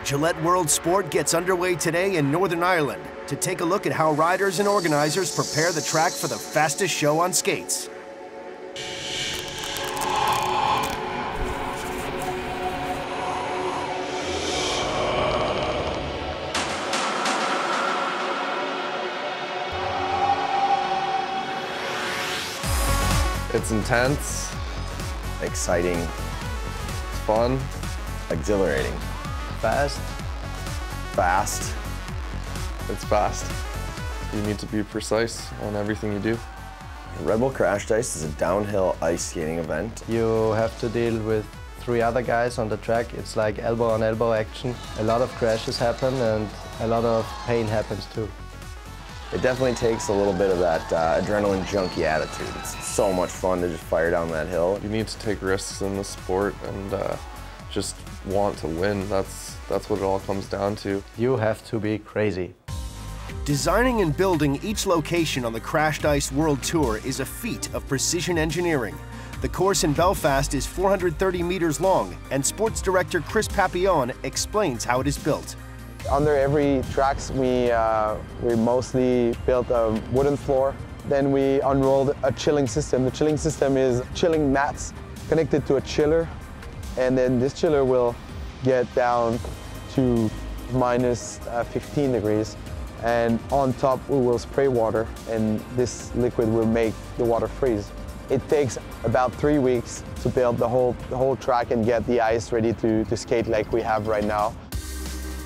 Gillette World Sport gets underway today in Northern Ireland to take a look at how riders and organizers prepare the track for the fastest show on skates. It's intense, exciting, it's fun, exhilarating, fast. Fast. It's fast. You need to be precise on everything you do. Red Bull Crashed Ice is a downhill ice skating event. You have to deal with 3 other guys on the track. It's like elbow on elbow action. A lot of crashes happen and a lot of pain happens too. It definitely takes a little bit of that adrenaline junkie attitude. It's so much fun to just fire down that hill. You need to take risks in the sport and just want to win. That's what it all comes down to. You have to be crazy. Designing and building each location on the Crashed Ice World Tour is a feat of precision engineering. The course in Belfast is 430 meters long, and sports director Chris Papillon explains how it is built. Under every tracks, we mostly built a wooden floor. Then we unrolled a chilling system. The chilling system is chilling mats connected to a chiller, and then this chiller will get down to minus 15 degrees. And on top, we will spray water, and this liquid will make the water freeze. It takes about 3 weeks to build the whole track and get the ice ready to skate like we have right now.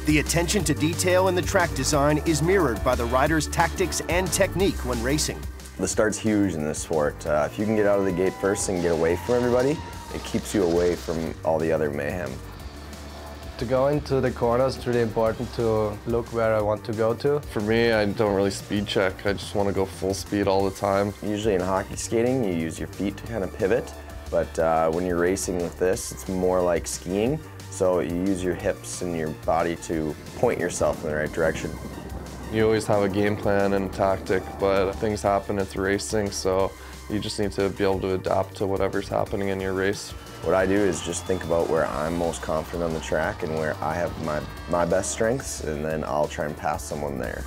The attention to detail in the track design is mirrored by the riders' tactics and technique when racing. The start's huge in this sport. If you can get out of the gate first and get away from everybody, it keeps you away from all the other mayhem. To go into the corners, it's really important to look where I want to go to. For me, I don't really speed check. I just want to go full speed all the time. Usually in hockey skating, you use your feet to kind of pivot, but when you're racing with this, it's more like skiing. So you use your hips and your body to point yourself in the right direction. You always have a game plan and tactic, but things happen, it's racing, so you just need to be able to adapt to whatever's happening in your race. What I do is just think about where I'm most confident on the track and where I have my best strengths, and then I'll try and pass someone there.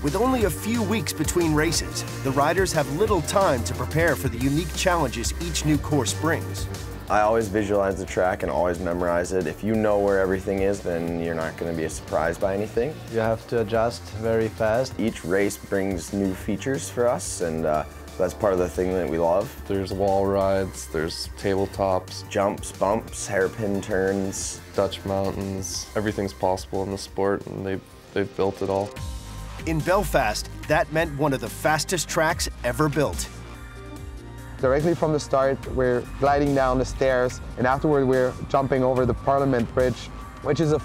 With only a few weeks between races, the riders have little time to prepare for the unique challenges each new course brings. I always visualize the track and always memorize it. If you know where everything is, then you're not going to be surprised by anything. You have to adjust very fast. Each race brings new features for us, and that's part of the thing that we love. There's wall rides, there's tabletops, jumps, bumps, hairpin turns, Dutch mountains. Everything's possible in the sport, and they've built it all. In Belfast, that meant one of the fastest tracks ever built. Directly from the start, we're gliding down the stairs, and afterward we're jumping over the Parliament Bridge, which is a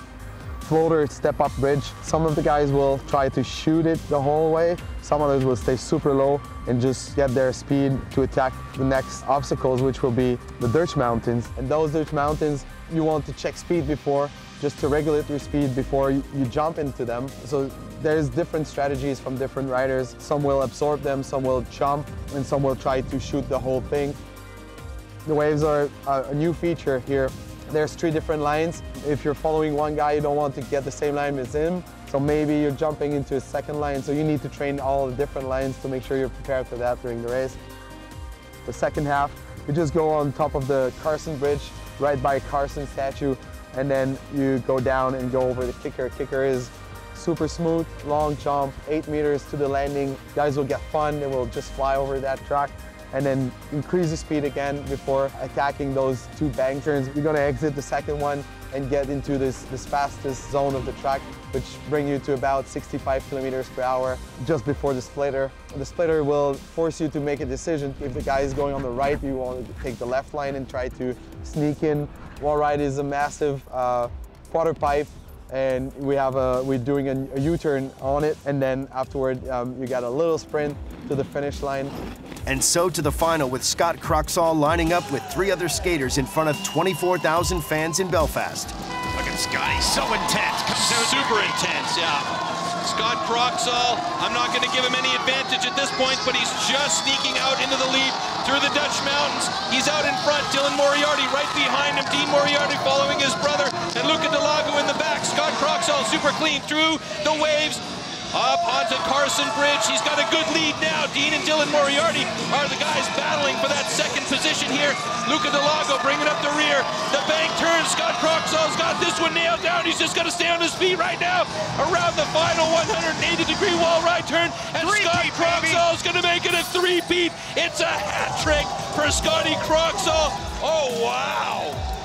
floater step-up bridge. Some of the guys will try to shoot it the whole way. Some others will stay super low and just get their speed to attack the next obstacles, which will be the Dutch mountains. And those Dutch mountains, you want to check speed before, just to regulate your speed before you jump into them. So there's different strategies from different riders. Some will absorb them, some will jump, and some will try to shoot the whole thing. The waves are a new feature here. There's 3 different lines. If you're following one guy, you don't want to get the same line as him. So maybe you're jumping into a second line. So you need to train all the different lines to make sure you're prepared for that during the race. The second half, you just go on top of the Carson Bridge, right by Carson statue, and then you go down and go over the kicker. Kicker is super smooth, long jump, 8 meters to the landing. Guys will get fun, they will just fly over that track, and then increase the speed again before attacking those 2 bank turns. You're gonna exit the second one and get into this fastest zone of the track, which bring you to about 65 kilometers per hour just before the splitter. The splitter will force you to make a decision. If the guy is going on the right, you want to take the left line and try to sneak in. Wall ride is a massive quarter pipe, and we're doing a U-turn on it, and then afterward you got a little sprint to the finish line. And so to the final, with Scott Croxall lining up with 3 other skaters in front of 24,000 fans in Belfast. Look at Scott, he's so intense. Super intense, yeah. Scott Croxall, I'm not going to give him any advantage at this point, but he's just sneaking out into the lead through the Dutch mountains. He's out in front, Dylan Moriarty right behind him, Dean Moriarty following his brother, and Luca Dallago in the back. Scott super clean through the waves. Up onto Carson Bridge. He's got a good lead now. Dean and Dylan Moriarty are the guys battling for that second position here. Luca Dallago bringing up the rear. The bank turns. Scott Croxall's got this one nailed down. He's just got to stay on his feet right now around the final 180-degree wall right turn. And Scott Croxall's going to make it a three-peat. It's a hat trick for Scotty Croxall. Oh, wow.